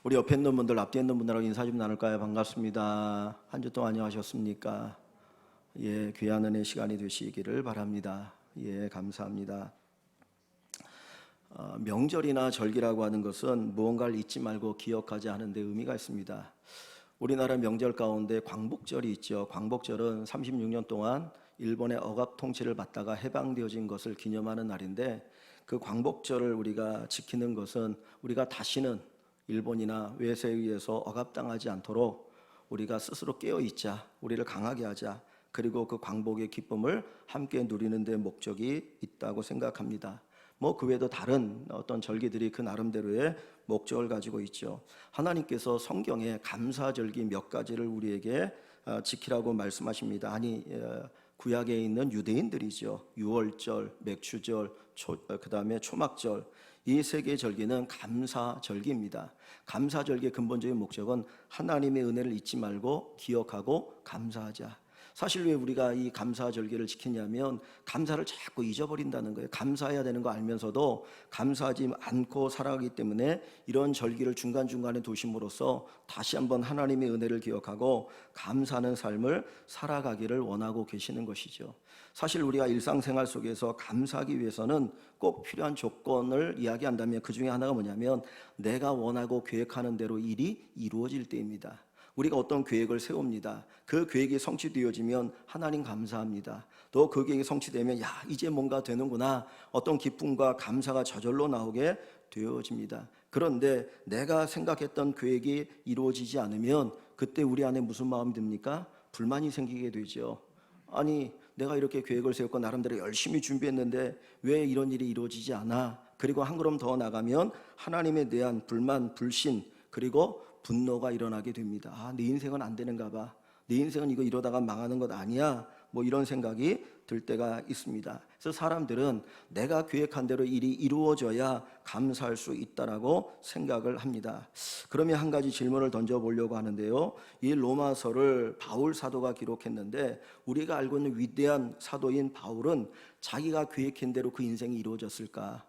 우리 옆에 있는 분들, 앞뒤에 있는 분들하고 인사 좀 나눌까요? 반갑습니다. 한 주 동안 안녕하셨습니까? 예, 귀한 은혜 시간이 되시기를 바랍니다. 예, 감사합니다. 명절이나 절기라고 하는 것은 무언가를 잊지 말고 기억하지 않은 데 의미가 있습니다. 우리나라 명절 가운데 광복절이 있죠. 광복절은 36년 동안 일본의 억압 통치를 받다가 해방되어진 것을 기념하는 날인데, 그 광복절을 우리가 지키는 것은 우리가 다시는 일본이나 외세에 의해서 억압당하지 않도록 우리가 스스로 깨어있자, 우리를 강하게 하자, 그리고 그 광복의 기쁨을 함께 누리는 데 목적이 있다고 생각합니다. 그 외에도 다른 어떤 절기들이 그 나름대로의 목적을 가지고 있죠. 하나님께서 성경에 감사절기 몇 가지를 우리에게 지키라고 말씀하십니다. 구약에 있는 유대인들이죠. 유월절, 맥추절, 그 다음에 초막절, 이 세 개의 절기는 감사절기입니다. 감사절기의 근본적인 목적은 하나님의 은혜를 잊지 말고 기억하고 감사하자. 사실 왜 우리가 이 감사절기를 지키냐면 감사를 자꾸 잊어버린다는 거예요. 감사해야 되는 거 알면서도 감사하지 않고 살아가기 때문에 이런 절기를 중간중간에 두심으로써 다시 한번 하나님의 은혜를 기억하고 감사하는 삶을 살아가기를 원하고 계시는 것이죠. 사실 우리가 일상생활 속에서 감사하기 위해서는 꼭 필요한 조건을 이야기한다면 그 중에 하나가 뭐냐면 내가 원하고 계획하는 대로 일이 이루어질 때입니다. 우리가 어떤 계획을 세웁니다. 그 계획이 성취되어지면 하나님 감사합니다. 또 그 계획이 성취되면 이제 뭔가 되는구나, 어떤 기쁨과 감사가 저절로 나오게 되어집니다. 그런데 내가 생각했던 계획이 이루어지지 않으면 그때 우리 안에 무슨 마음이 듭니까? 불만이 생기게 되죠. 내가 이렇게 계획을 세웠고 나름대로 열심히 준비했는데 왜 이런 일이 이루어지지 않아? 그리고 한 걸음 더 나가면 하나님에 대한 불만, 불신, 그리고 분노가 일어나게 됩니다. 내 인생은 안 되는가 봐. 내 인생은 이러다가 망하는 것 아니야. 이런 생각이 들 때가 있습니다. 그래서 사람들은 내가 계획한 대로 일이 이루어져야 감사할 수 있다라고 생각을 합니다. 그러면 한 가지 질문을 던져보려고 하는데요. 이 로마서를 바울 사도가 기록했는데 우리가 알고 있는 위대한 사도인 바울은 자기가 계획한 대로 그 인생이 이루어졌을까?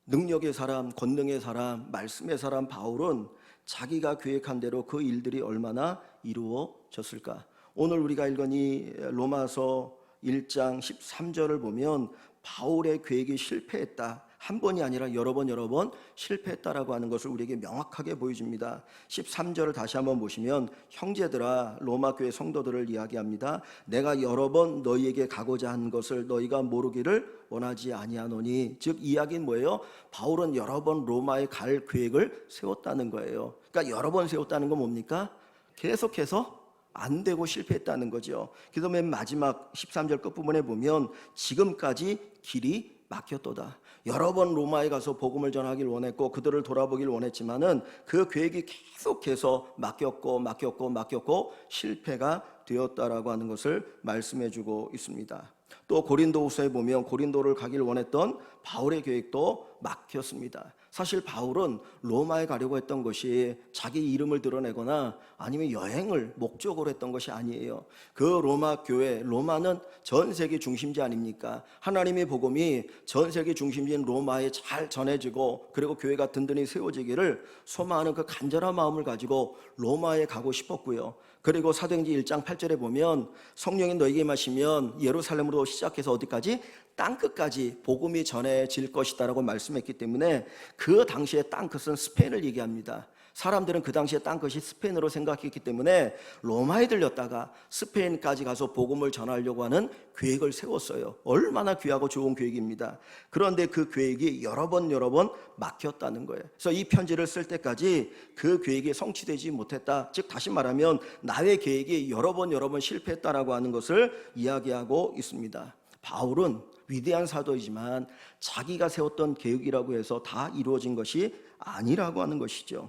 능력의 사람, 권능의 사람, 말씀의 사람 바울은 자기가 계획한 대로 그 일들이 얼마나 이루어졌을까? 오늘 우리가 읽은 이 로마서 1장 13절을 보면 바울의 계획이 실패했다, 한 번이 아니라 여러 번 실패했다라고 하는 것을 우리에게 명확하게 보여줍니다. 13절을 다시 한번 보시면 형제들아, 로마 교회 성도들을 이야기합니다. 내가 여러 번 너희에게 가고자 한 것을 너희가 모르기를 원하지 아니하노니. 즉 이야기는 뭐예요? 바울은 여러 번 로마에 갈 계획을 세웠다는 거예요. 그러니까 여러 번 세웠다는 건 뭡니까? 계속해서 안 되고 실패했다는 거죠. 그래서 맨 마지막 13절 끝부분에 보면 지금까지 길이 막혔도다. 여러 번 로마에 가서 복음을 전하길 원했고 그들을 돌아보길 원했지만은 그 계획이 계속해서 막혔고 실패가 되었다라고 하는 것을 말씀해주고 있습니다. 또 고린도후서에 보면 고린도를 가길 원했던 바울의 계획도 막혔습니다. 사실 바울은 로마에 가려고 했던 것이 자기 이름을 드러내거나 아니면 여행을 목적으로 했던 것이 아니에요. 그 로마 교회, 로마는 전 세계 중심지 아닙니까? 하나님의 복음이 전 세계 중심지인 로마에 잘 전해지고 그리고 교회가 든든히 세워지기를 소망하는 그 간절한 마음을 가지고 로마에 가고 싶었고요. 그리고 사도행전 1장 8절에 보면 성령이 너에게 임하시면 예루살렘으로 시작해서 어디까지? 땅끝까지 복음이 전해질 것이다라고 말씀했기 때문에 그 당시의 땅끝은 스페인을 얘기합니다. 사람들은 그 당시에 땅끝이 스페인으로 생각했기 때문에 로마에 들렸다가 스페인까지 가서 복음을 전하려고 하는 계획을 세웠어요. 얼마나 귀하고 좋은 계획입니다. 그런데 그 계획이 여러 번 막혔다는 거예요. 그래서 이 편지를 쓸 때까지 그 계획이 성취되지 못했다. 즉 다시 말하면 나의 계획이 여러 번 실패했다라고 하는 것을 이야기하고 있습니다. 바울은 위대한 사도이지만 자기가 세웠던 계획이라고 해서 다 이루어진 것이 아니라고 하는 것이죠.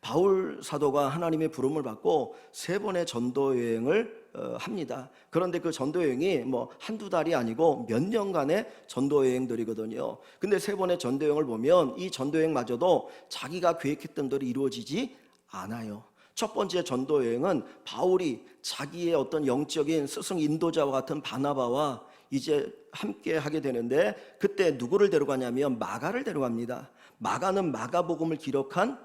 바울 사도가 하나님의 부름을 받고 3번의 전도 여행을 합니다. 그런데 그 전도 여행이 한두 달이 아니고 몇 년간의 전도 여행들이거든요. 근데 3번의 전도 여행을 보면 이 전도 여행마저도 자기가 계획했던 대로 이루어지지 않아요. 첫 번째 전도 여행은 바울이 자기의 어떤 영적인 스승 인도자와 같은 바나바와 이제 함께 하게 되는데 그때 누구를 데려가냐면 마가를 데려갑니다. 마가는 마가복음을 기록한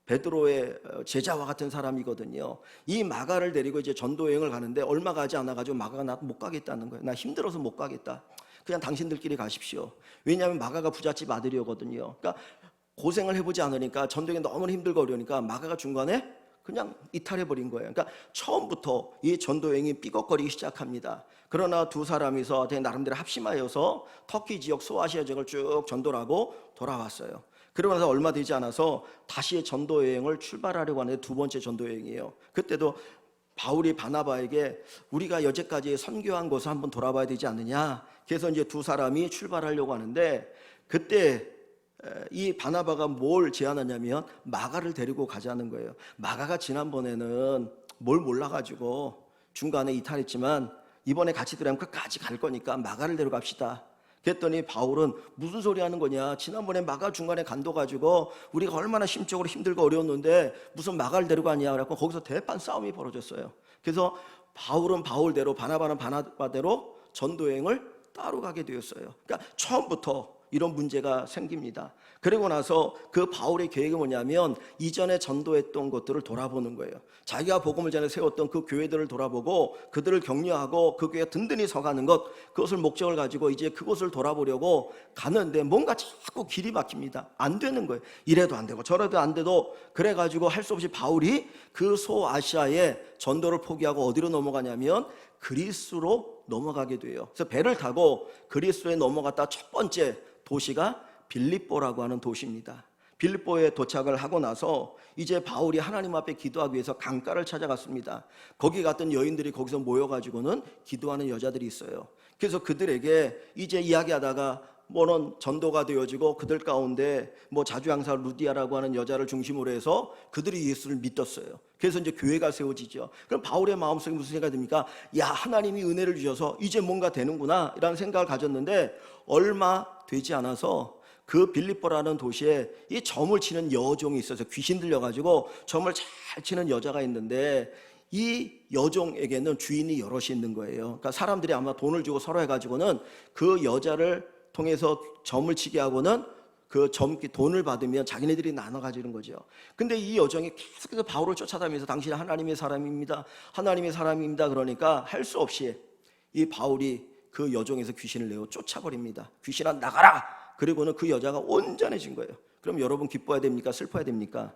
베드로의 제자와 같은 사람이거든요. 이 마가를 데리고 이제 전도 여행을 가는데 얼마 가지 않아 가지고 마가가 나 못 가겠다는 거예요. 나 힘들어서 못 가겠다. 그냥 당신들끼리 가십시오. 왜냐하면 마가가 부잣집 아들이었거든요. 그러니까 고생을 해보지 않으니까 전도 여행 너무 힘들고 어려우니까 마가가 중간에 그냥 이탈해 버린 거예요. 그러니까 처음부터 이 전도 여행이 삐걱거리기 시작합니다. 그러나 두 사람이서 나름대로 합심하여서 터키 지역, 소아시아 지역을 쭉 전도를 하고 돌아왔어요. 그러고 나서 얼마 되지 않아서 다시 전도 여행을 출발하려고 하는데 두 번째 전도 여행이에요. 그때도 바울이 바나바에게 우리가 여태까지 선교한 곳을 한번 돌아봐야 되지 않느냐. 그래서 이제 두 사람이 출발하려고 하는데 그때 이 바나바가 뭘 제안하냐면 마가를 데리고 가자는 거예요. 마가가 지난번에는 뭘 몰라가지고 중간에 이탈했지만 이번에 같이 들어가면 끝까지 갈 거니까 마가를 데려갑시다. 그랬더니 바울은 무슨 소리 하는 거냐. 지난번에 마가 중간에 간둬가지고 우리가 얼마나 심적으로 힘들고 어려웠는데 무슨 마가를 데려가냐. 그래서 거기서 대판 싸움이 벌어졌어요. 그래서 바울은 바울대로 바나바는 바나바대로 전도여행을 따로 가게 되었어요. 그러니까 처음부터 이런 문제가 생깁니다. 그리고 나서 그 바울의 계획이 뭐냐면 이전에 전도했던 것들을 돌아보는 거예요. 자기가 복음을 전에 세웠던 그 교회들을 돌아보고 그들을 격려하고 그 교회가 든든히 서가는 것, 그것을 목적을 가지고 이제 그곳을 돌아보려고 가는데 뭔가 자꾸 길이 막힙니다. 안 되는 거예요. 이래도 안 되고 저래도 안 돼도 그래가지고 할 수 없이 바울이 그 소아시아의 전도를 포기하고 어디로 넘어가냐면 그리스로 넘어가게 돼요. 그래서 배를 타고 그리스에 넘어갔다 첫 번째 도시가 빌립보라고 하는 도시입니다. 빌립보에 도착을 하고 나서 이제 바울이 하나님 앞에 기도하기 위해서 강가를 찾아갔습니다. 거기 갔던 여인들이 거기서 모여가지고는 기도하는 여자들이 있어요. 그래서 그들에게 이제 이야기하다가 뭐는 전도가 되어지고 그들 가운데 뭐 자주양사 루디아라고 하는 여자를 중심으로 해서 그들이 예수를 믿었어요. 그래서 이제 교회가 세워지죠. 그럼 바울의 마음속에 무슨 생각이 듭니까? 야, 하나님이 은혜를 주셔서 이제 뭔가 되는구나 이라는 생각을 가졌는데 얼마 되지 않아서 그 빌립보라는 도시에 이 점을 치는 여종이 있어서 귀신 들려가지고 점을 잘 치는 여자가 있는데 이 여종에게는 주인이 여럿이 있는 거예요. 그러니까 사람들이 아마 돈을 주고 서로 해가지고는 그 여자를 통해서 점을 치게 하고는 그 돈을 받으면 자기네들이 나눠 가지는 거죠. 근데 이 여종이 계속해서 바울을 쫓아다니면서 당신은 하나님의 사람입니다. 하나님의 사람입니다. 그러니까 할 수 없이 이 바울이 그 여종에서 귀신을 내어 쫓아버립니다. 귀신아 나가라! 그리고는 그 여자가 온전해진 거예요. 그럼 여러분 기뻐야 됩니까? 슬퍼야 됩니까?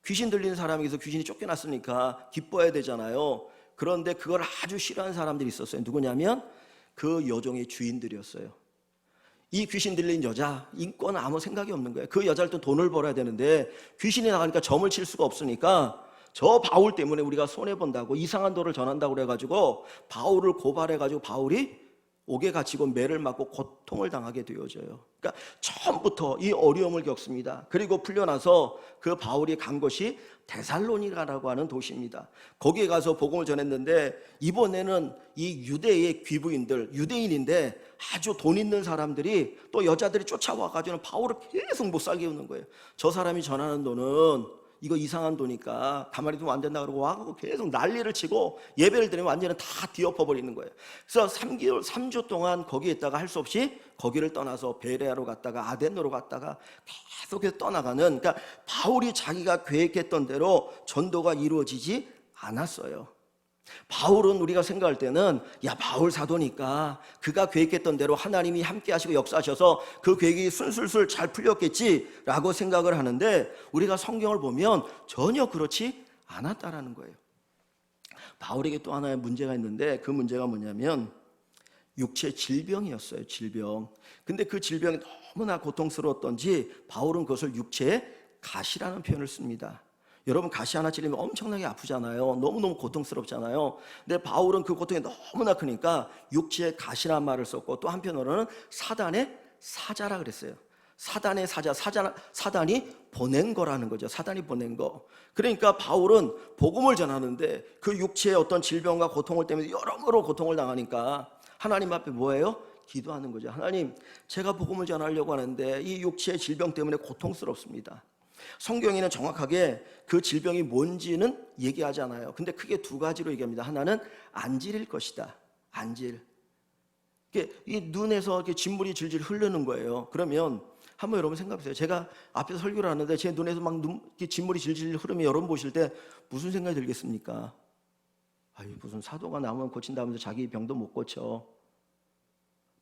귀신 들리는 사람에게서 귀신이 쫓겨났으니까 기뻐야 되잖아요. 그런데 그걸 아주 싫어하는 사람들이 있었어요. 누구냐면 그 여종의 주인들이었어요. 이 귀신 들린 여자 인권은 아무 생각이 없는 거예요. 그 여자를 또 돈을 벌어야 되는데 귀신이 나가니까 점을 칠 수가 없으니까 저 바울 때문에 우리가 손해본다고 이상한 도를 전한다고 그래가지고 바울을 고발해가지고 바울이 옥에 갇히고 매를 맞고 고통을 당하게 되어져요. 그러니까 처음부터 이 어려움을 겪습니다. 그리고 풀려나서 그 바울이 간 곳이 데살로니가라고 하는 도시입니다. 거기에 가서 복음을 전했는데 이번에는 이 유대의 귀부인들, 유대인인데 아주 돈 있는 사람들이 또 여자들이 쫓아와가지고 바울을 계속 못 살게 하는 거예요. 저 사람이 전하는 돈은 이거 이상한 도니까 가만히 두면 안 된다 그러고 와가지고 계속 난리를 치고 예배를 드리면 완전히 다 뒤엎어버리는 거예요. 그래서 3주 동안 거기에 있다가 할 수 없이 거기를 떠나서 베레아로 갔다가 아덴으로 갔다가 계속해서 떠나가는, 그러니까 바울이 자기가 계획했던 대로 전도가 이루어지지 않았어요. 바울은 우리가 생각할 때는 야, 바울 사도니까 그가 계획했던 대로 하나님이 함께 하시고 역사하셔서 그 계획이 술술술 잘 풀렸겠지라고 생각을 하는데 우리가 성경을 보면 전혀 그렇지 않았다라는 거예요. 바울에게 또 하나의 문제가 있는데 그 문제가 뭐냐면 육체 질병이었어요. 질병. 근데 그 질병이 너무나 고통스러웠던지 바울은 그것을 육체의 가시라는 표현을 씁니다. 여러분 가시 하나 찔리면 엄청나게 아프잖아요. 너무너무 고통스럽잖아요. 근데 바울은 그 고통이 너무나 크니까 육체의 가시라는 말을 썼고 또 한편으로는 사단의 사자라 그랬어요. 사단의 사자, 사단이 보낸 거라는 거죠. 사단이 보낸 거. 그러니까 바울은 복음을 전하는데 그 육체의 어떤 질병과 고통을 때문에 여러모로 고통을 당하니까 하나님 앞에 뭐예요? 기도하는 거죠. 하나님, 제가 복음을 전하려고 하는데 이 육체의 질병 때문에 고통스럽습니다. 성경에는 정확하게 그 질병이 뭔지는 얘기하지 않아요. 근데 크게 두 가지로 얘기합니다. 하나는 안질일 것이다. 안질. 이 눈에서 이렇게 진물이 질질 흐르는 거예요. 그러면 한번 여러분 생각해보세요. 제가 앞에서 설교를 하는데 제 눈에서 막 진물이 질질 흐르면 여러분 보실 때 무슨 생각이 들겠습니까? 아유, 무슨 사도가 나면 고친다면서 자기 병도 못 고쳐.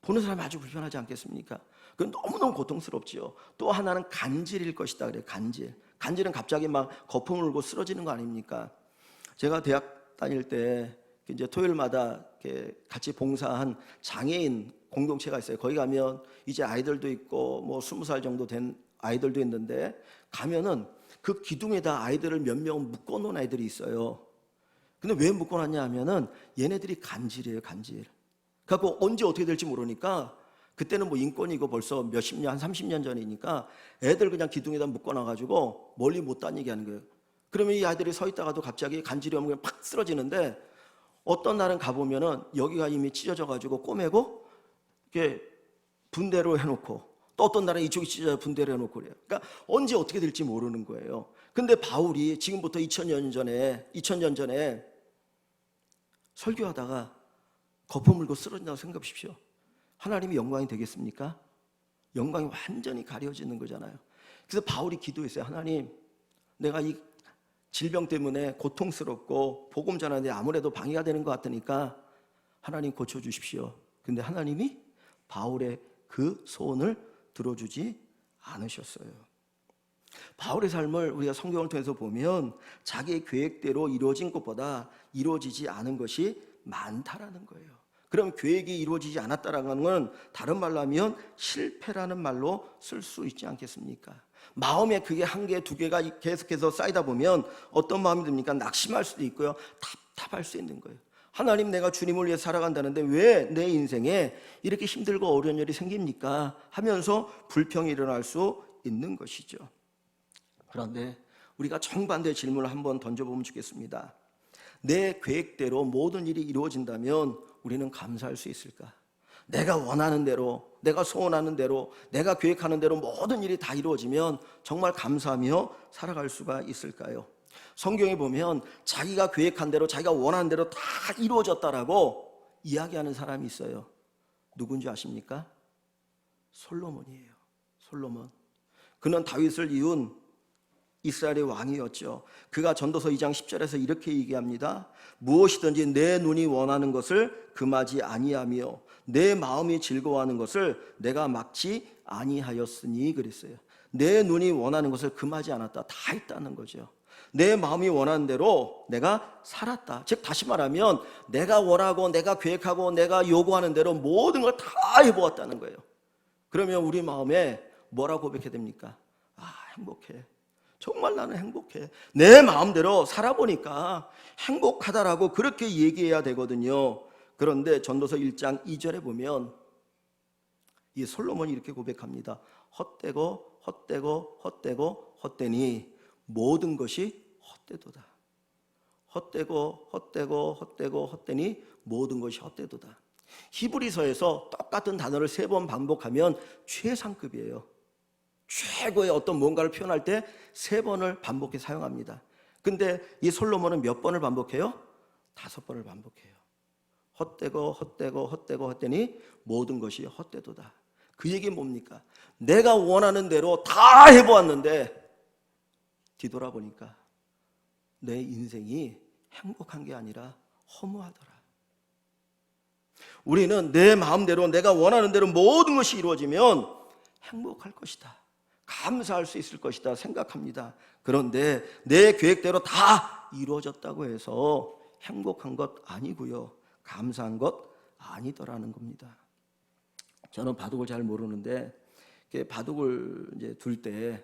보는 사람이 아주 불편하지 않겠습니까? 그건 너무너무 고통스럽지요. 또 하나는 간질일 것이다 그래요. 간질. 간질은 갑자기 막 거품을 울고 쓰러지는 거 아닙니까? 제가 대학 다닐 때 이제 토요일마다 이렇게 같이 봉사한 장애인 공동체가 있어요. 거기 가면 이제 아이들도 있고 뭐 20살 정도 된 아이들도 있는데 가면은 그 기둥에다 아이들을 몇 명 묶어놓은 아이들이 있어요. 근데 왜 묶어놨냐 하면은 얘네들이 간질이에요, 간질. 그래갖고 언제 어떻게 될지 모르니까 그때는 뭐 인권이고 벌써 몇십 년, 한 30년 전이니까 애들 그냥 기둥에다 묶어놔가지고 멀리 못 다니게 하는 거예요. 그러면 이 아이들이 서 있다가도 갑자기 간질이 오면 팍 쓰러지는데 어떤 날은 가보면은 여기가 이미 찢어져가지고 꼬매고 이렇게 분대로 해놓고 또 어떤 날은 이쪽이 찢어져 분대로 해놓고 그래요. 그러니까 언제 어떻게 될지 모르는 거예요. 근데 바울이 지금부터 2000년 전에 설교하다가 거품 물고 쓰러진다고 생각하십시오. 하나님이 영광이 되겠습니까? 영광이 완전히 가려지는 거잖아요. 그래서 바울이 기도했어요. 하나님, 내가 이 질병 때문에 고통스럽고 복음 전하는데 아무래도 방해가 되는 것 같으니까 하나님 고쳐주십시오. 근데 하나님이 바울의 그 소원을 들어주지 않으셨어요. 바울의 삶을 우리가 성경을 통해서 보면 자기의 계획대로 이루어진 것보다 이루어지지 않은 것이 많다라는 거예요. 그럼 계획이 이루어지지 않았다라는 건 다른 말로 하면 실패라는 말로 쓸 수 있지 않겠습니까? 마음에 그게 한 개, 두 개가 계속해서 쌓이다 보면 어떤 마음이 듭니까? 낙심할 수도 있고요. 답답할 수 있는 거예요. 하나님, 내가 주님을 위해 살아간다는데 왜 내 인생에 이렇게 힘들고 어려운 일이 생깁니까? 하면서 불평이 일어날 수 있는 것이죠. 그런데 우리가 정반대의 질문을 한번 던져보면 좋겠습니다. 내 계획대로 모든 일이 이루어진다면 우리는 감사할 수 있을까? 내가 원하는 대로, 내가 소원하는 대로, 내가 계획하는 대로 모든 일이 다 이루어지면 정말 감사하며 살아갈 수가 있을까요? 성경에 보면 자기가 계획한 대로, 자기가 원하는 대로 다 이루어졌다라고 이야기하는 사람이 있어요. 누군지 아십니까? 솔로몬이에요. 솔로몬. 그는 다윗을 이룬 이스라엘의 왕이었죠. 그가 전도서 2장 10절에서 이렇게 얘기합니다. 무엇이든지 내 눈이 원하는 것을 금하지 아니하며 내 마음이 즐거워하는 것을 내가 막지 아니하였으니 그랬어요. 내 눈이 원하는 것을 금하지 않았다. 다 했다는 거죠. 내 마음이 원하는 대로 내가 살았다. 즉 다시 말하면 내가 원하고 내가 계획하고 내가 요구하는 대로 모든 걸 다 해보았다는 거예요. 그러면 우리 마음에 뭐라고 고백해야 됩니까? 아, 행복해. 정말 나는 행복해. 내 마음대로 살아보니까 행복하다라고 그렇게 얘기해야 되거든요. 그런데 전도서 1장 2절에 보면 이 솔로몬이 이렇게 고백합니다. 헛되고 헛되고 헛되고 헛되니 모든 것이 헛되도다. 헛되고 헛되고 헛되고 헛되니 모든 것이 헛되도다. 히브리서에서 똑같은 단어를 3번 반복하면 최상급이에요. 최고의 어떤 뭔가를 표현할 때 3번을 반복해 사용합니다. 근데 이 솔로몬은 몇 번을 반복해요? 5번을 반복해요. 헛되고 헛되고 헛되고 헛되니 모든 것이 헛되도다. 그 얘기는 뭡니까? 내가 원하는 대로 다 해보았는데 뒤돌아보니까 내 인생이 행복한 게 아니라 허무하더라. 우리는 내 마음대로 내가 원하는 대로 모든 것이 이루어지면 행복할 것이다, 감사할 수 있을 것이다 생각합니다. 그런데 내 계획대로 다 이루어졌다고 해서 행복한 것 아니고요, 감사한 것 아니더라는 겁니다. 저는 바둑을 잘 모르는데 바둑을 이제 둘 때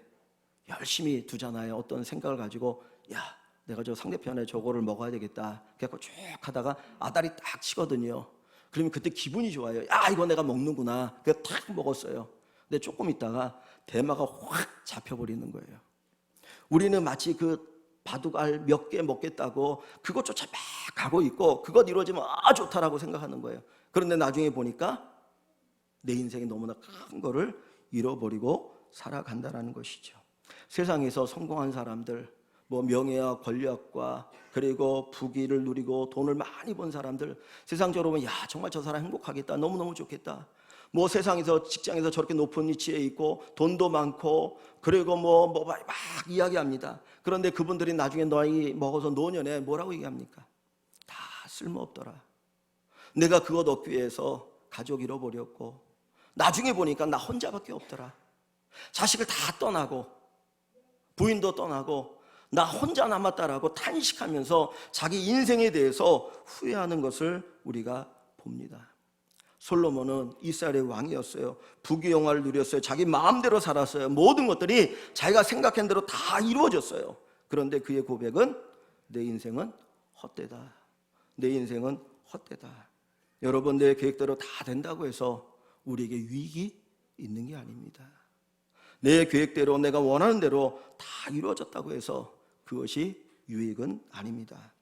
열심히 두잖아요. 어떤 생각을 가지고 야, 내가 저 상대편에 저거를 먹어야 되겠다. 그래서 쭉 하다가 아다리 딱 치거든요. 그러면 그때 기분이 좋아요. 야, 이거 내가 먹는구나. 그래서 탁 먹었어요. 근데 조금 있다가 대마가 확 잡혀버리는 거예요. 우리는 마치 그 바둑알 몇 개 먹겠다고 그것조차 막 가고 있고 그것 이루어지면 아 좋다라고 생각하는 거예요. 그런데 나중에 보니까 내 인생이 너무나 큰 거를 잃어버리고 살아간다는 것이죠. 세상에서 성공한 사람들, 뭐 명예와 권력과 그리고 부귀를 누리고 돈을 많이 번 사람들, 세상적으로 보면 야 정말 저 사람 행복하겠다, 너무너무 좋겠다. 뭐 세상에서 직장에서 저렇게 높은 위치에 있고 돈도 많고 그리고 막 이야기합니다. 그런데 그분들이 나중에 나이 먹어서 노년에 뭐라고 얘기합니까? 다 쓸모없더라. 내가 그것 얻기 위해서 가족 잃어버렸고 나중에 보니까 나 혼자밖에 없더라. 자식을 다 떠나고 부인도 떠나고 나 혼자 남았다라고 탄식하면서 자기 인생에 대해서 후회하는 것을 우리가 봅니다. 솔로몬은 이스라엘의 왕이었어요. 부귀영화를 누렸어요. 자기 마음대로 살았어요. 모든 것들이 자기가 생각한 대로 다 이루어졌어요. 그런데 그의 고백은 내 인생은 헛되다. 내 인생은 헛되다. 여러분, 내 계획대로 다 된다고 해서 우리에게 유익이 있는 게 아닙니다. 내 계획대로 내가 원하는 대로 다 이루어졌다고 해서 그것이 유익은 아닙니다.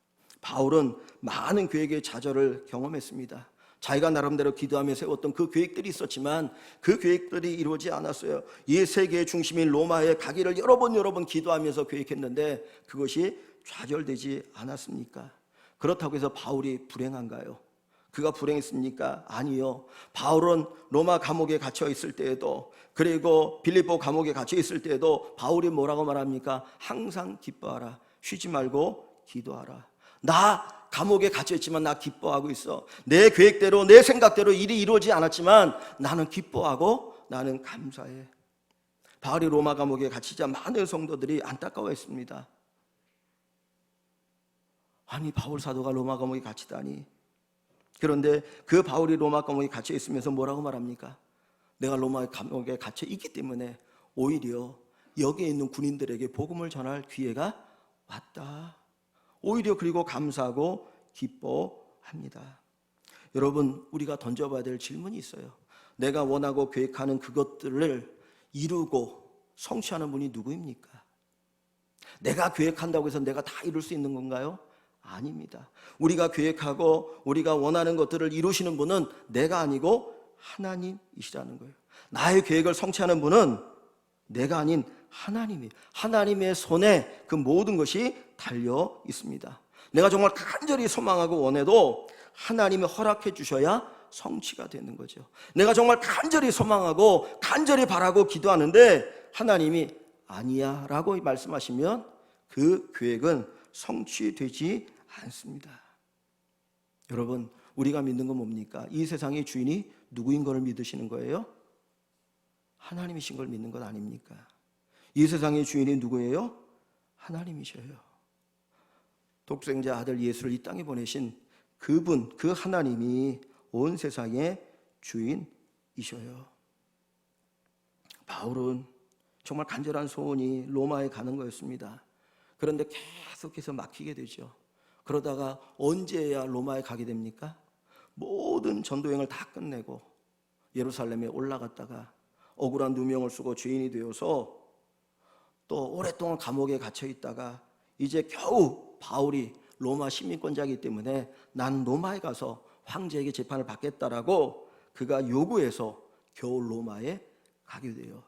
바울은 많은 계획의 좌절을 경험했습니다. 자기가 나름대로 기도하며 세웠던 그 계획들이 있었지만 그 계획들이 이루어지지 않았어요. 이 세계의 중심인 로마에 가기를 여러 번 기도하면서 계획했는데 그것이 좌절되지 않았습니까? 그렇다고 해서 바울이 불행한가요? 그가 불행했습니까? 아니요. 바울은 로마 감옥에 갇혀 있을 때에도 그리고 빌립보 감옥에 갇혀 있을 때에도 바울이 뭐라고 말합니까? 항상 기뻐하라. 쉬지 말고 기도하라. 나 감옥에 갇혀 있지만 나 기뻐하고 있어. 내 계획대로 내 생각대로 일이 이루어지지 않았지만 나는 기뻐하고 나는 감사해. 바울이 로마 감옥에 갇히자 많은 성도들이 안타까워했습니다. 아니, 바울 사도가 로마 감옥에 갇히다니. 그런데 그 바울이 로마 감옥에 갇혀 있으면서 뭐라고 말합니까? 내가 로마 감옥에 갇혀 있기 때문에 오히려 여기에 있는 군인들에게 복음을 전할 기회가 왔다. 오히려 그리고 감사하고 기뻐합니다. 여러분, 우리가 던져봐야 될 질문이 있어요. 내가 원하고 계획하는 그것들을 이루고 성취하는 분이 누구입니까? 내가 계획한다고 해서 내가 다 이룰 수 있는 건가요? 아닙니다. 우리가 계획하고 우리가 원하는 것들을 이루시는 분은 내가 아니고 하나님이시라는 거예요. 나의 계획을 성취하는 분은 내가 아닌 하나님이, 하나님의 손에 그 모든 것이 달려 있습니다. 내가 정말 간절히 소망하고 원해도 하나님이 허락해 주셔야 성취가 되는 거죠. 내가 정말 간절히 소망하고 간절히 바라고 기도하는데 하나님이 아니야 라고 말씀하시면 그 계획은 성취되지 않습니다. 여러분, 우리가 믿는 건 뭡니까? 이 세상의 주인이 누구인 걸 믿으시는 거예요? 하나님이신 걸 믿는 것 아닙니까? 이 세상의 주인이 누구예요? 하나님이셔요. 독생자 아들 예수를 이 땅에 보내신 그분, 그 하나님이 온 세상의 주인이셔요. 바울은 정말 간절한 소원이 로마에 가는 거였습니다. 그런데 계속해서 막히게 되죠. 그러다가 언제야 로마에 가게 됩니까? 모든 전도행을 다 끝내고 예루살렘에 올라갔다가 억울한 누명을 쓰고 죄인이 되어서 또 오랫동안 감옥에 갇혀 있다가 이제 겨우 바울이 로마 시민권자이기 때문에 난 로마에 가서 황제에게 재판을 받겠다라고 그가 요구해서 겨우 로마에 가게 돼요.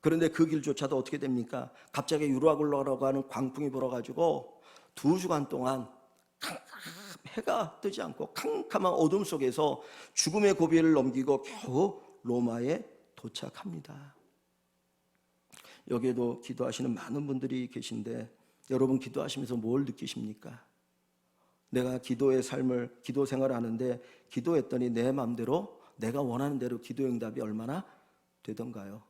그런데 그 길조차도 어떻게 됩니까? 갑자기 유라굴로라고 하는 광풍이 불어가지고 2주간 동안 해가 뜨지 않고 캄캄한 어둠 속에서 죽음의 고비를 넘기고 겨우 로마에 도착합니다. 여기에도 기도하시는 많은 분들이 계신데 여러분 기도하시면서 뭘 느끼십니까? 내가 기도의 삶을, 기도 생활을 하는데 기도했더니 내 마음대로 내가 원하는 대로 기도 응답이 얼마나 되던가요?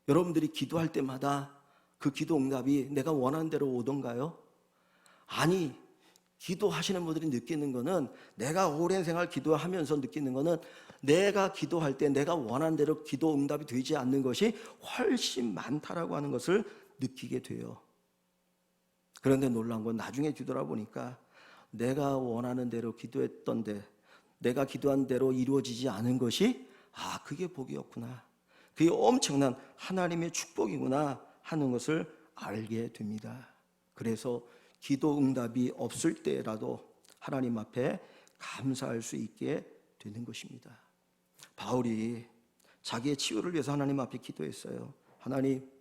여러분들이 기도할 때마다 그 기도 응답이 내가 원하는 대로 오던가요? 아니, 기도하시는 분들이 느끼는 거는, 내가 오랜 생활 기도하면서 느끼는 거는 내가 기도할 때 내가 원하는 대로 기도 응답이 되지 않는 것이 훨씬 많다라고 하는 것을 느끼게 돼요. 그런데 놀라운 건 나중에 뒤돌아보니까 내가 원하는 대로 기도했던데 내가 기도한 대로 이루어지지 않은 것이 그게 복이었구나, 그게 엄청난 하나님의 축복이구나 하는 것을 알게 됩니다. 그래서 기도 응답이 없을 때라도 하나님 앞에 감사할 수 있게 되는 것입니다. 바울이 자기의 치유를 위해서 하나님 앞에 기도했어요. 하나님,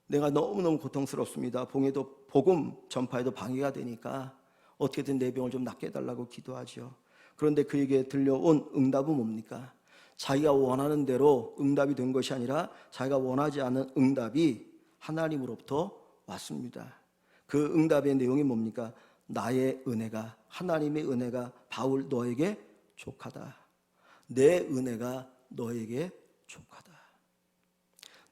내가 너무너무 고통스럽습니다. 복음 전파에도 방해가 되니까 어떻게든 내 병을 좀 낫게 해달라고 기도하죠. 그런데 그에게 들려온 응답은 뭡니까? 자기가 원하는 대로 응답이 된 것이 아니라 자기가 원하지 않은 응답이 하나님으로부터 왔습니다. 그 응답의 내용이 뭡니까? 나의 은혜가, 하나님의 은혜가 바울 너에게 족하다. 내 은혜가 너에게 족하다.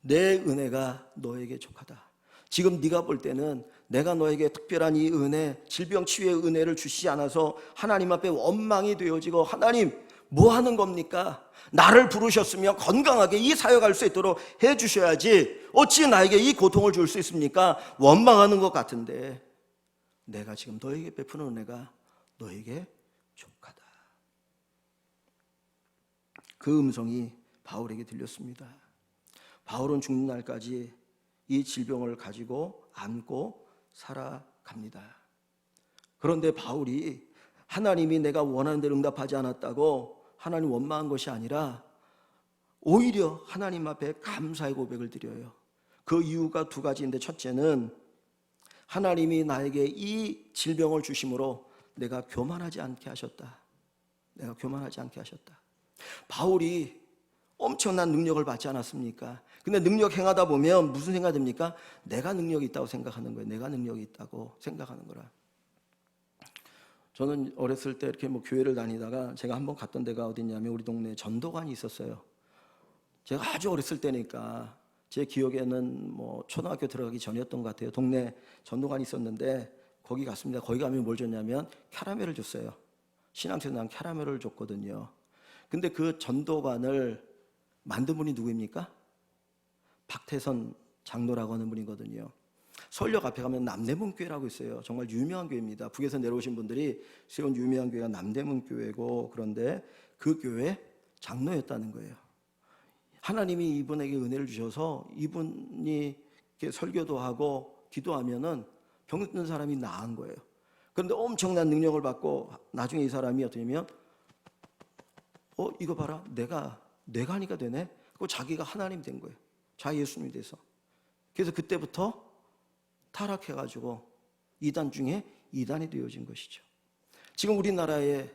내 은혜가 너에게 족하다. 지금 네가 볼 때는 내가 너에게 특별한 이 은혜, 질병 치유의 은혜를 주시지 않아서 하나님 앞에 원망이 되어지고, 하나님 뭐 하는 겁니까? 나를 부르셨으면 건강하게 이 사역할 수 있도록 해 주셔야지 어찌 나에게 이 고통을 줄 수 있습니까? 원망하는 것 같은데, 내가 지금 너에게 베푸는 은혜가 너에게 족하다. 그 음성이 바울에게 들렸습니다. 바울은 죽는 날까지 이 질병을 가지고 안고 살아갑니다. 그런데 바울이 하나님이 내가 원하는 대로 응답하지 않았다고 하나님 원망한 것이 아니라 오히려 하나님 앞에 감사의 고백을 드려요. 그 이유가 두 가지인데, 첫째는 하나님이 나에게 이 질병을 주심으로 내가 교만하지 않게 하셨다. 내가 교만하지 않게 하셨다. 바울이 엄청난 능력을 받지 않았습니까? 근데 능력 행하다 보면 무슨 생각이 듭니까? 내가 능력이 있다고 생각하는 거예요. 내가 능력이 있다고 생각하는 거라. 저는 어렸을 때 이렇게 교회를 다니다가 제가 한번 갔던 데가 어디냐면 우리 동네에 전도관이 있었어요. 제가 아주 어렸을 때니까 제 기억에는 초등학교 들어가기 전이었던 것 같아요. 동네 전도관이 있었는데 거기 갔습니다. 거기 가면 뭘 줬냐면 캐러멜을 줬어요. 신앙생활 난 캐러멜을 줬거든요. 근데 그 전도관을 만든 분이 누구입니까? 박태선 장로라고 하는 분이거든요. 서울역 앞에 가면 남대문교회라고 있어요. 정말 유명한 교회입니다. 북에서 내려오신 분들이 세운 유명한 교회가 남대문교회고, 그런데 그 교회 장로였다는 거예요. 하나님이 이분에게 은혜를 주셔서 이분이 이렇게 설교도 하고 기도하면은 병든 사람이 나은 거예요. 그런데 엄청난 능력을 받고 나중에 이 사람이 어떠냐면 이거 봐라, 내가 하니까 되네. 그리고 자기가 하나님이 된 거예요. 자기 예수님이 돼서. 그래서 그때부터 타락해가지고 이단 중에 이단이 되어진 것이죠. 지금 우리나라에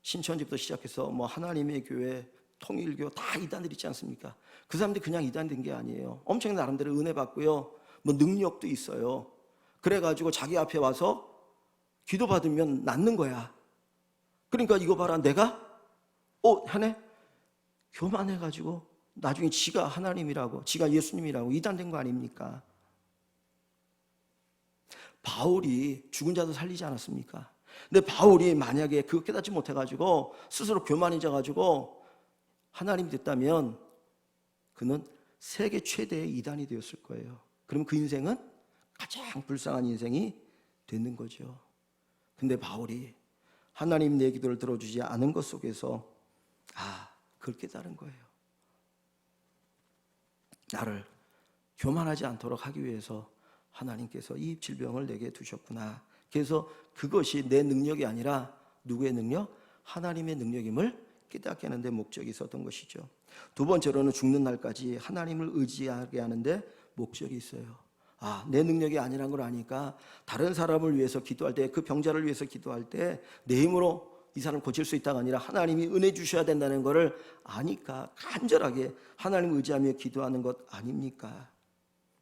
신천지부터 시작해서 하나님의 교회, 통일교 다 이단들 있지 않습니까? 그 사람들이 그냥 이단이 된 게 아니에요. 엄청난 나름대로 은혜 받고요, 능력도 있어요. 그래가지고 자기 앞에 와서 기도받으면 낫는 거야. 그러니까 이거 봐라, 내가 하네? 교만해가지고 나중에 지가 하나님이라고, 지가 예수님이라고 이단된 거 아닙니까? 바울이 죽은 자도 살리지 않았습니까? 근데 바울이 만약에 그거 깨닫지 못해가지고 스스로 교만해져가지고 하나님이 됐다면 그는 세계 최대의 이단이 되었을 거예요. 그럼 그 인생은 가장 불쌍한 인생이 되는 거죠. 근데 바울이 하나님 내 기도를 들어주지 않은 것 속에서 그걸 깨달은 거예요. 나를 교만하지 않도록 하기 위해서 하나님께서 이 질병을 내게 두셨구나. 그래서 그것이 내 능력이 아니라 누구의 능력? 하나님의 능력임을 깨닫게 하는 데 목적이 있었던 것이죠. 두 번째로는 죽는 날까지 하나님을 의지하게 하는데 목적이 있어요. 내 능력이 아니란 걸 아니까 다른 사람을 위해서 기도할 때, 그 병자를 위해서 기도할 때 내 힘으로 이 사람 고칠 수 있다가 아니라 하나님이 은혜 주셔야 된다는 것을 아니까 간절하게 하나님을 의지하며 기도하는 것 아닙니까?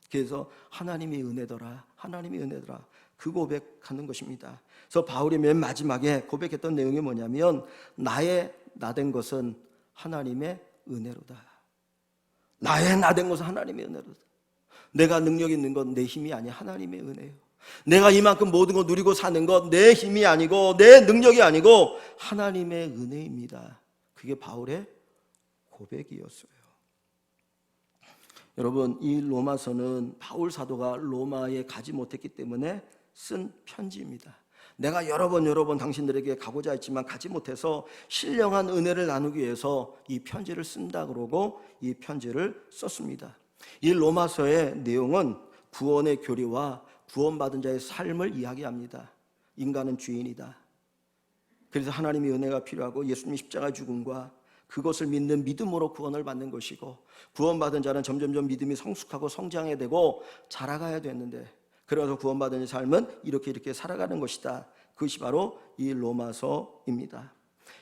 그래서 하나님의 은혜더라, 하나님의 은혜더라, 그 고백하는 것입니다. 그래서 바울이 맨 마지막에 고백했던 내용이 뭐냐면, 나의 나된 것은 하나님의 은혜로다. 나의 나된 것은 하나님의 은혜로다. 내가 능력 있는 건 내 힘이 아니야, 하나님의 은혜예요. 내가 이만큼 모든 거 누리고 사는 것 내 힘이 아니고 내 능력이 아니고 하나님의 은혜입니다. 그게 바울의 고백이었어요. 여러분, 이 로마서는 바울 사도가 로마에 가지 못했기 때문에 쓴 편지입니다. 내가 여러 번 당신들에게 가고자 했지만 가지 못해서 신령한 은혜를 나누기 위해서 이 편지를 쓴다 그러고 이 편지를 썼습니다. 이 로마서의 내용은 구원의 교리와 구원받은 자의 삶을 이야기합니다. 인간은 죄인이다. 그래서 하나님의 은혜가 필요하고 예수님의 십자가 죽음과 그것을 믿는 믿음으로 구원을 받는 것이고, 구원받은 자는 점점점 믿음이 성숙하고 성장해야 되고 자라가야 되는데, 그래서 구원받은 삶은 이렇게 살아가는 것이다. 그것이 바로 이 로마서입니다.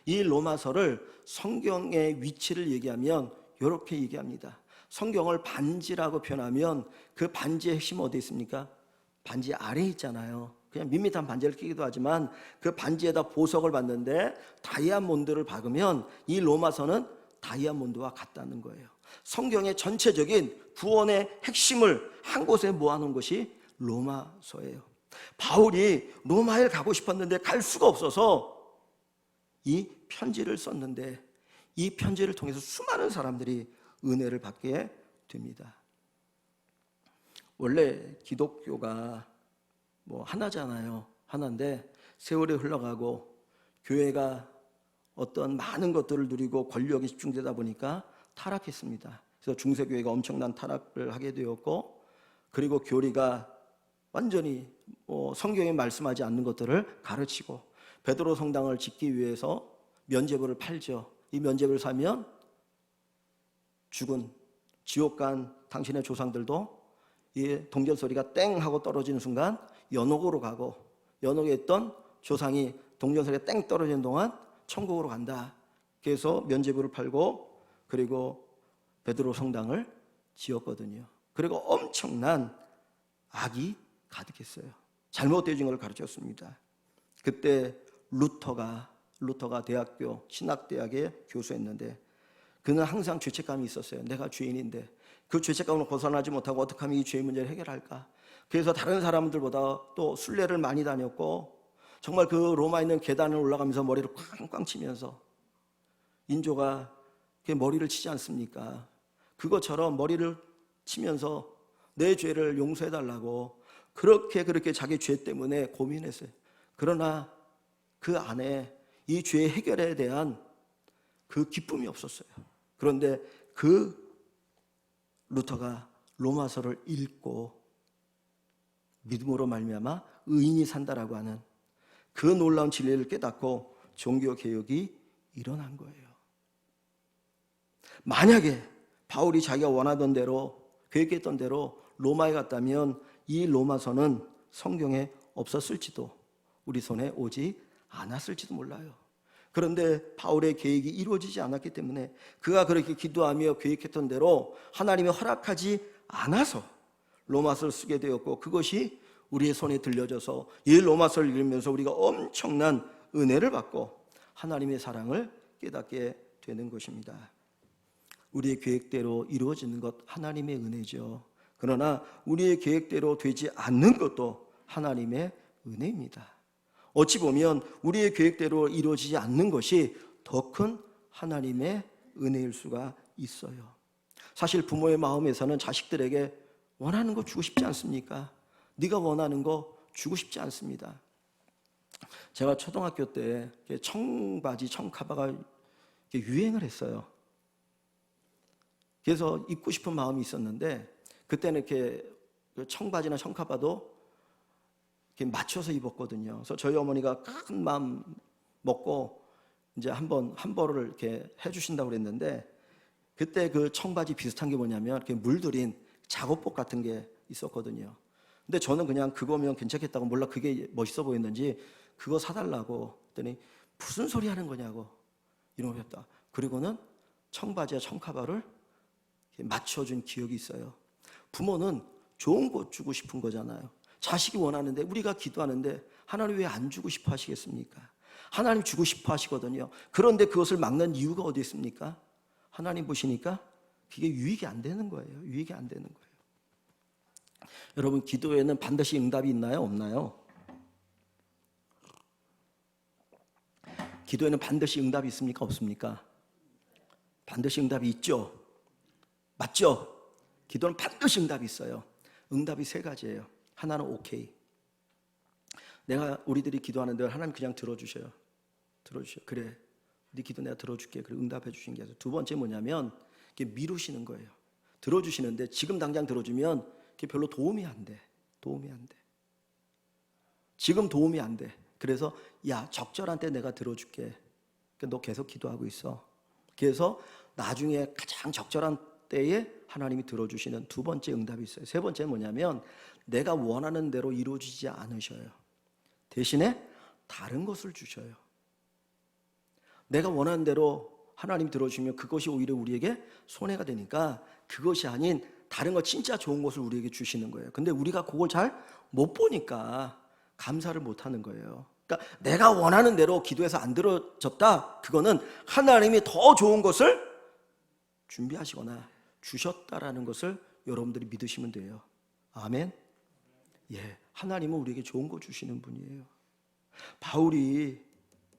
이 로마서를 성경의 위치를 얘기하면 이렇게 얘기합니다. 성경을 반지라고 표현하면 그 반지의 핵심 어디 있습니까? 반지 아래에 있잖아요. 그냥 밋밋한 반지를 끼기도 하지만 그 반지에다 보석을 받는데 다이아몬드를 박으면 이 로마서는 다이아몬드와 같다는 거예요. 성경의 전체적인 구원의 핵심을 한 곳에 모아놓은 것이 로마서예요. 바울이 로마에 가고 싶었는데 갈 수가 없어서 이 편지를 썼는데 이 편지를 통해서 수많은 사람들이 은혜를 받게 됩니다. 원래 기독교가 하나잖아요. 하나인데 세월이 흘러가고 교회가 어떤 많은 것들을 누리고 권력이 집중되다 보니까 타락했습니다. 그래서 중세교회가 엄청난 타락을 하게 되었고, 그리고 교리가 완전히 성경에 말씀하지 않는 것들을 가르치고, 베드로 성당을 짓기 위해서 면죄부를 팔죠. 이 면죄부를 사면 죽은 지옥 간 당신의 조상들도 이 동전 소리가 땡 하고 떨어지는 순간 연옥으로 가고, 연옥에 있던 조상이 동전 소리가 땡 떨어지는 동안 천국으로 간다. 그래서 면죄부를 팔고 그리고 베드로 성당을 지었거든요. 그리고 엄청난 악이 가득했어요. 잘못되어진 것을 가르쳤습니다. 그때 루터가 대학교 신학대학에 교수했는데 그는 항상 죄책감이 있었어요. 내가 죄인인데 그 죄책감을 벗어나지 못하고 어떻게 하면 이 죄의 문제를 해결할까. 그래서 다른 사람들보다 또 순례를 많이 다녔고, 정말 그 로마에 있는 계단을 올라가면서 머리를 꽝꽝 치면서, 인조가 머리를 치지 않습니까? 그것처럼 머리를 치면서 내 죄를 용서해달라고 그렇게 자기 죄 때문에 고민했어요. 그러나 그 안에 이 죄의 해결에 대한 그 기쁨이 없었어요. 그런데 그 루터가 로마서를 읽고 믿음으로 말미암아 의인이 산다라고 하는 그 놀라운 진리를 깨닫고 종교개혁이 일어난 거예요. 만약에 바울이 자기가 원하던 대로 계획했던 대로 로마에 갔다면 이 로마서는 성경에 없었을지도, 우리 손에 오지 않았을지도 몰라요. 그런데 바울의 계획이 이루어지지 않았기 때문에 그가 그렇게 기도하며 계획했던 대로 하나님이 허락하지 않아서 로마서를 쓰게 되었고, 그것이 우리의 손에 들려져서 이 로마서를 읽으면서 우리가 엄청난 은혜를 받고 하나님의 사랑을 깨닫게 되는 것입니다. 우리의 계획대로 이루어지는 것 하나님의 은혜죠. 그러나 우리의 계획대로 되지 않는 것도 하나님의 은혜입니다. 어찌 보면 우리의 계획대로 이루어지지 않는 것이 더 큰 하나님의 은혜일 수가 있어요. 사실 부모의 마음에서는 자식들에게 원하는 거 주고 싶지 않습니까? 네가 원하는 거 주고 싶지 않습니다. 제가 초등학교 때 청바지, 청카바가 유행을 했어요. 그래서 입고 싶은 마음이 있었는데 그때는 이렇게 청바지나 청카바도 이렇게 맞춰서 입었거든요. 그래서 저희 어머니가 큰 마음 먹고 이제 한 벌을 이렇게 해주신다고 그랬는데, 그때 그 청바지 비슷한 게 뭐냐면 이렇게 물들인 작업복 같은 게 있었거든요. 근데 저는 그냥 그거면 괜찮겠다고, 몰라 그게 멋있어 보였는지 그거 사달라고 했더니 무슨 소리 하는 거냐고 이런 거였다. 그리고는 청바지와 청카바를 맞춰준 기억이 있어요. 부모는 좋은 거 주고 싶은 거잖아요. 자식이 원하는데, 우리가 기도하는데 하나님 왜 안 주고 싶어 하시겠습니까? 하나님 주고 싶어 하시거든요. 그런데 그것을 막는 이유가 어디 있습니까? 하나님 보시니까 그게 유익이 안 되는 거예요. 유익이 안 되는 거예요. 여러분, 기도에는 반드시 응답이 있나요? 없나요? 기도에는 반드시 응답이 있습니까? 없습니까? 반드시 응답이 있죠. 맞죠? 기도는 반드시 응답이 있어요. 응답이 세 가지예요. 하나는 오케이. 우리들이 기도하는데 하나님 그냥 들어주셔요. 그래, 네 기도 내가 들어줄게. 그리고 응답해 주신 게. 두 번째 뭐냐면 미루시는 거예요. 들어주시는데 지금 당장 들어주면 그게 별로 도움이 안 돼. 지금 도움이 안 돼. 그래서 야, 적절한 때 내가 들어줄게. 너 계속 기도하고 있어. 그래서 나중에 가장 적절한 때에 하나님이 들어주시는 두 번째 응답이 있어요. 세 번째는 뭐냐면 내가 원하는 대로 이루어지지 않으셔요. 대신에 다른 것을 주셔요. 내가 원하는 대로 하나님 들어주면 그것이 오히려 우리에게 손해가 되니까 그것이 아닌 다른 거 진짜 좋은 것을 우리에게 주시는 거예요. 근데 우리가 그걸 잘 못 보니까 감사를 못 하는 거예요. 그러니까 내가 원하는 대로 기도해서 안 들어졌다, 그거는 하나님이 더 좋은 것을 준비하시거나 주셨다라는 것을 여러분들이 믿으시면 돼요. 아멘. 예, 하나님은 우리에게 좋은 거 주시는 분이에요. 바울이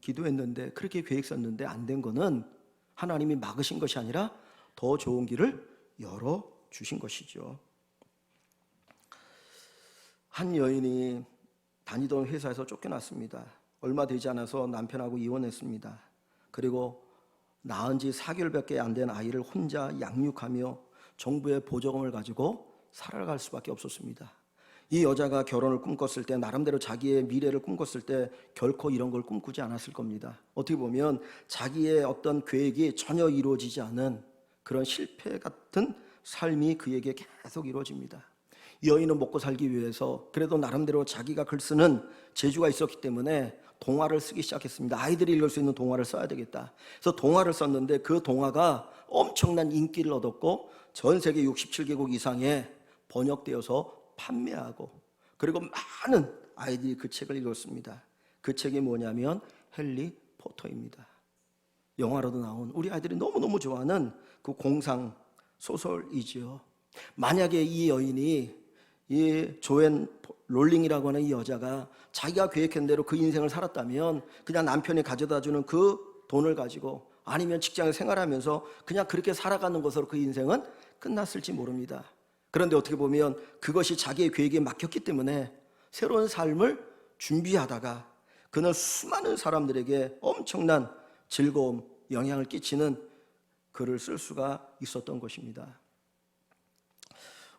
기도했는데 그렇게 계획 썼는데 안 된 거는 하나님이 막으신 것이 아니라 더 좋은 길을 열어 주신 것이죠. 한 여인이 다니던 회사에서 쫓겨났습니다. 얼마 되지 않아서 남편하고 이혼했습니다. 그리고 낳은 지 4개월밖에 안 된 아이를 혼자 양육하며 정부의 보조금을 가지고 살아갈 수밖에 없었습니다. 이 여자가 결혼을 꿈꿨을 때, 나름대로 자기의 미래를 꿈꿨을 때 결코 이런 걸 꿈꾸지 않았을 겁니다. 어떻게 보면 자기의 어떤 계획이 전혀 이루어지지 않은 그런 실패 같은 삶이 그에게 계속 이루어집니다. 이 여인은 먹고 살기 위해서 그래도 나름대로 자기가 글 쓰는 재주가 있었기 때문에 동화를 쓰기 시작했습니다. 아이들이 읽을 수 있는 동화를 써야 되겠다. 그래서 동화를 썼는데 그 동화가 엄청난 인기를 얻었고 전 세계 67개국 이상에 번역되어서 판매하고, 그리고 많은 아이들이 그 책을 읽었습니다. 그 책이 뭐냐면 해리 포터입니다. 영화로도 나온, 우리 아이들이 너무너무 좋아하는 그 공상 소설이지요. 만약에 이 여인이, 이 조앤 롤링이라고 하는 이 여자가 자기가 계획한 대로 그 인생을 살았다면 그냥 남편이 가져다주는 그 돈을 가지고, 아니면 직장에 생활하면서 그냥 그렇게 살아가는 것으로 그 인생은 끝났을지 모릅니다. 그런데 어떻게 보면 그것이 자기의 계획에 막혔기 때문에 새로운 삶을 준비하다가 그는 수많은 사람들에게 엄청난 즐거움, 영향을 끼치는 글을 쓸 수가 있었던 것입니다.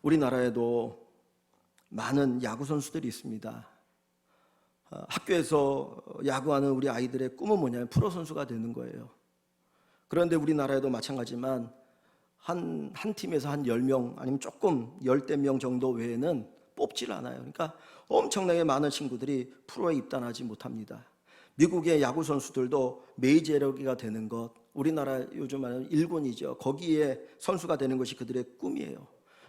우리나라에도 많은 야구 선수들이 있습니다. 학교에서 야구하는 우리 아이들의 꿈은 뭐냐면 프로 선수가 되는 거예요. 그런데 우리나라에도 마찬가지지만 한 팀에서 한 10명 아니면 조금 10대 명 정도 외에는 뽑질 않아요. 그러니까 엄청나게 많은 친구들이 프로에 입단하지 못합니다. 미국의 야구 선수들도 메이저리그가 되는 것, 우리나라 요즘 말하는 1군이죠. 거기에 선수가 되는 것이 그들의 꿈이에요.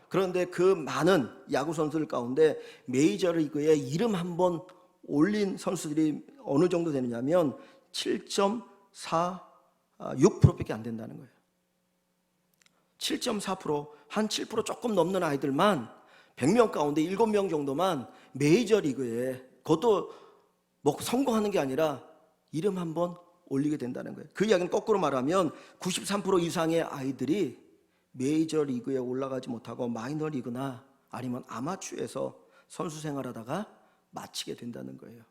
그런데 그 많은 야구 선수들 가운데 메이저리그에 이름 한번 올린 선수들이 어느 정도 되느냐면 7.46%밖에 안 된다는 거예요. 7.4%, 한 7% 조금 넘는 아이들만 100명 가운데 7명 정도만 메이저리그에, 그것도 뭐 성공하는 게 아니라 이름 한번 올리게 된다는 거예요. 그 이야기는 거꾸로 말하면 93% 이상의 아이들이 메이저리그에 올라가지 못하고 마이너리그나 아니면 아마추어에서 선수 생활하다가 마치게 된다는 거예요.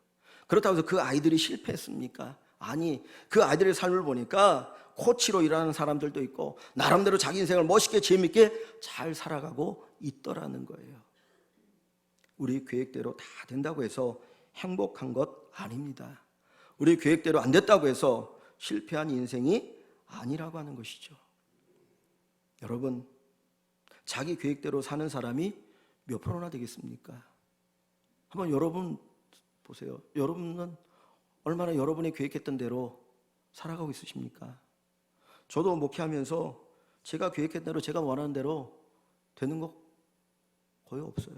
그렇다고 해서 그 아이들이 실패했습니까? 아니, 그 아이들의 삶을 보니까 코치로 일하는 사람들도 있고 나름대로 자기 인생을 멋있게 재밌게 잘 살아가고 있더라는 거예요. 우리 계획대로 다 된다고 해서 행복한 것 아닙니다. 우리 계획대로 안 됐다고 해서 실패한 인생이 아니라고 하는 것이죠. 여러분, 자기 계획대로 사는 사람이 몇 프로나 되겠습니까? 한번 여러분 보세요. 여러분은 얼마나 여러분이 계획했던 대로 살아가고 있으십니까? 저도 목회하면서 제가 계획했던 대로, 제가 원하는 대로 되는 거 거의 없어요.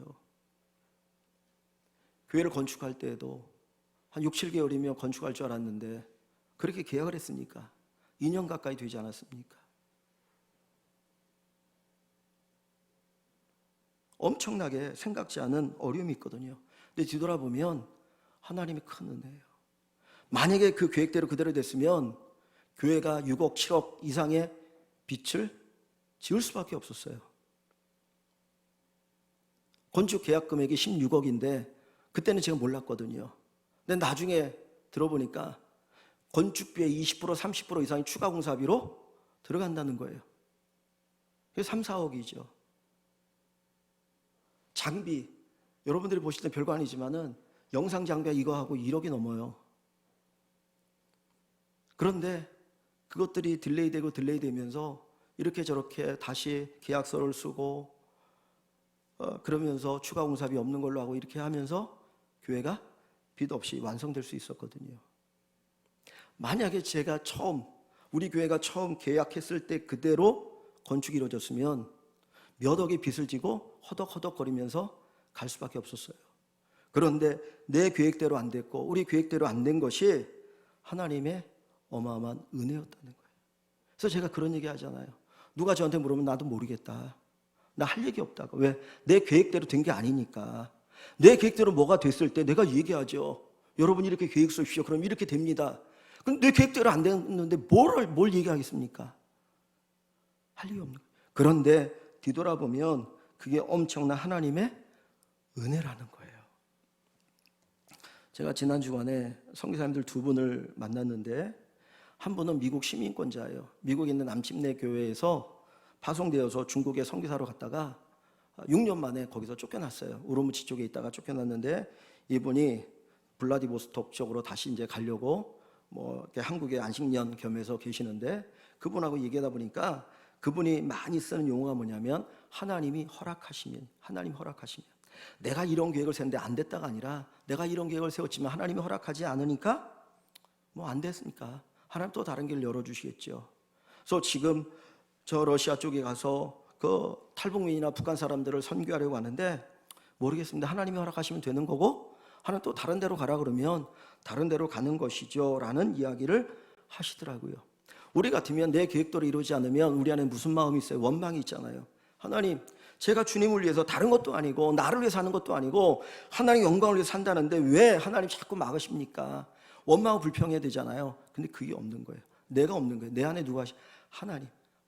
교회를 건축할 때에도 한 6, 7개월이면 건축할 줄 알았는데 그렇게 계약을 했으니까 2년 가까이 되지 않았습니까? 엄청나게 생각지 않은 어려움이 있거든요. 근데 뒤돌아보면 하나님이 큰 은혜예요. 만약에 그 계획대로 그대로 됐으면 교회가 6억, 7억 이상의 빚을 지을 수밖에 없었어요. 건축 계약 금액이 16억인데 그때는 제가 몰랐거든요. 근데 나중에 들어보니까 건축비의 20%, 30% 이상이 추가 공사비로 들어간다는 거예요. 그게 3, 4억이죠. 장비, 여러분들이 보실 때 별거 아니지만은 영상 장비가 이거 하고 1억이 넘어요. 그런데 그것들이 딜레이 되면서 이렇게 저렇게 다시 계약서를 쓰고 그러면서 추가 공사비 없는 걸로 하고 이렇게 하면서 교회가 빚 없이 완성될 수 있었거든요. 만약에 우리 교회가 처음 계약했을 때 그대로 건축이 이루어졌으면 몇 억의 빚을 지고 허덕허덕거리면서 갈 수밖에 없었어요. 그런데 내 계획대로 안 됐고 우리 계획대로 안 된 것이 하나님의 어마어마한 은혜였다는 거예요. 그래서 제가 그런 얘기 하잖아요. 누가 저한테 물으면 나도 모르겠다. 나 할 얘기 없다고. 왜? 내 계획대로 된 게 아니니까. 내 계획대로 뭐가 됐을 때 내가 얘기하죠. 여러분 이렇게 계획 쓰십시오. 그럼 이렇게 됩니다. 그럼 내 계획대로 안 됐는데 뭘 얘기하겠습니까? 할 얘기 없는 거예요. 그런데 뒤돌아보면 그게 엄청난 하나님의 은혜라는 거예요. 제가 지난 주간에 선교사님들 두 분을 만났는데 한 분은 미국 시민권자예요. 미국에 있는 남침내 교회에서 파송되어서 중국에 선교사로 갔다가 6년 만에 거기서 쫓겨났어요. 우르무치 쪽에 있다가 쫓겨났는데 이분이 블라디보스톡 쪽으로 다시 이제 가려고 한국의 안식년 겸해서 계시는데 그분하고 얘기하다 보니까 그분이 많이 쓰는 용어가 뭐냐면 하나님 허락하시면 내가 이런 계획을 세웠는데 안 됐다가 아니라 내가 이런 계획을 세웠지만 하나님이 허락하지 않으니까 안 됐으니까 하나님 또 다른 길을 열어주시겠죠. 그래서 지금 저 러시아 쪽에 가서 그 탈북민이나 북한 사람들을 선교하려고 하는데 모르겠습니다. 하나님이 허락하시면 되는 거고 하나님 또 다른 데로 가라 그러면 다른 데로 가는 것이죠 라는 이야기를 하시더라고요. 우리 같으면 내 계획대로 이루어지지 않으면 우리 안에 무슨 마음이 있어요? 원망이 있잖아요. 하나님, 제가 주님을 위해서 다른 것도 아니고 나를 위해서 사는 것도 아니고 하나님 영광을 위해서 산다는데 왜 하나님 자꾸 막으십니까? 원망하고 불평해야 되잖아요. 근데 그게 없는 거예요. 내가 없는 거예요. 내 안에 누가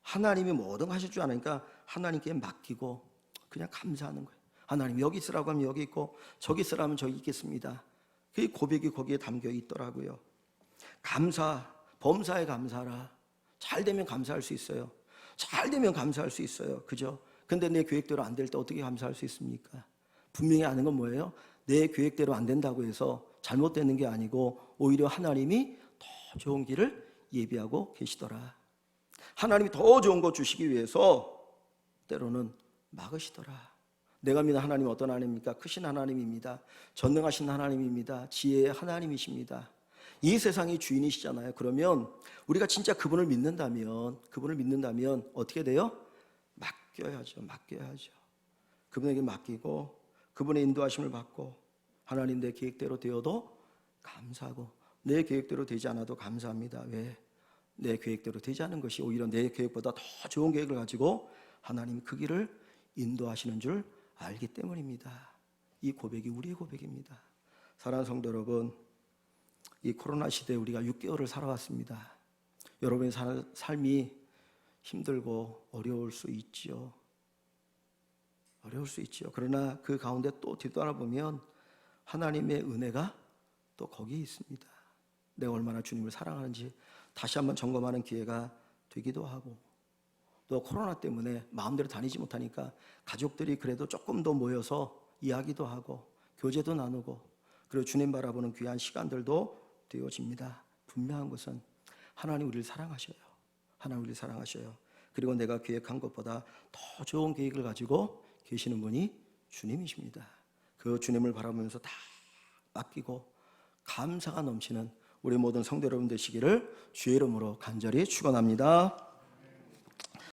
하나님이 뭐든 하실 줄 아니까 하나님께 맡기고 그냥 감사하는 거예요. 하나님 여기 있으라고 하면 여기 있고 저기 있으라면 저기 있겠습니다. 그 고백이 거기에 담겨 있더라고요. 범사에 감사하라. 잘 되면 감사할 수 있어요. 잘 되면 감사할 수 있어요. 그죠? 근데 내 계획대로 안 될 때 어떻게 감사할 수 있습니까? 분명히 아는 건 뭐예요? 내 계획대로 안 된다고 해서 잘못되는 게 아니고 오히려 하나님이 더 좋은 길을 예비하고 계시더라. 하나님이 더 좋은 거 주시기 위해서 때로는 막으시더라. 내가 믿는 하나님은 어떤 하나님입니까? 크신 하나님입니다. 전능하신 하나님입니다. 지혜의 하나님이십니다. 이 세상의 주인이시잖아요. 그러면 우리가 진짜 그분을 믿는다면 어떻게 돼요? 맡겨야죠. 그분에게 맡기고 그분의 인도하심을 받고 하나님 내 계획대로 되어도 감사하고 내 계획대로 되지 않아도 감사합니다. 왜? 내 계획대로 되지 않은 것이 오히려 내 계획보다 더 좋은 계획을 가지고 하나님이 그 길을 인도하시는 줄 알기 때문입니다. 이 고백이 우리의 고백입니다. 사랑하는 성도 여러분, 이 코로나 시대에 우리가 6개월을 살아왔습니다. 여러분의 삶이 힘들고 어려울 수 있지요. 그러나 그 가운데 또 뒤돌아보면 하나님의 은혜가 또 거기에 있습니다. 내가 얼마나 주님을 사랑하는지 다시 한번 점검하는 기회가 되기도 하고 또 코로나 때문에 마음대로 다니지 못하니까 가족들이 그래도 조금 더 모여서 이야기도 하고 교제도 나누고 그리고 주님 바라보는 귀한 시간들도 되어집니다. 분명한 것은 하나님 우리를 사랑하셔요. 그리고 내가 계획한 것보다 더 좋은 계획을 가지고 계시는 분이 주님이십니다. 그 주님을 바라보면서 다 맡기고 감사가 넘치는 우리 모든 성도 여러분 되시기를 주의 이름으로 간절히 축원합니다.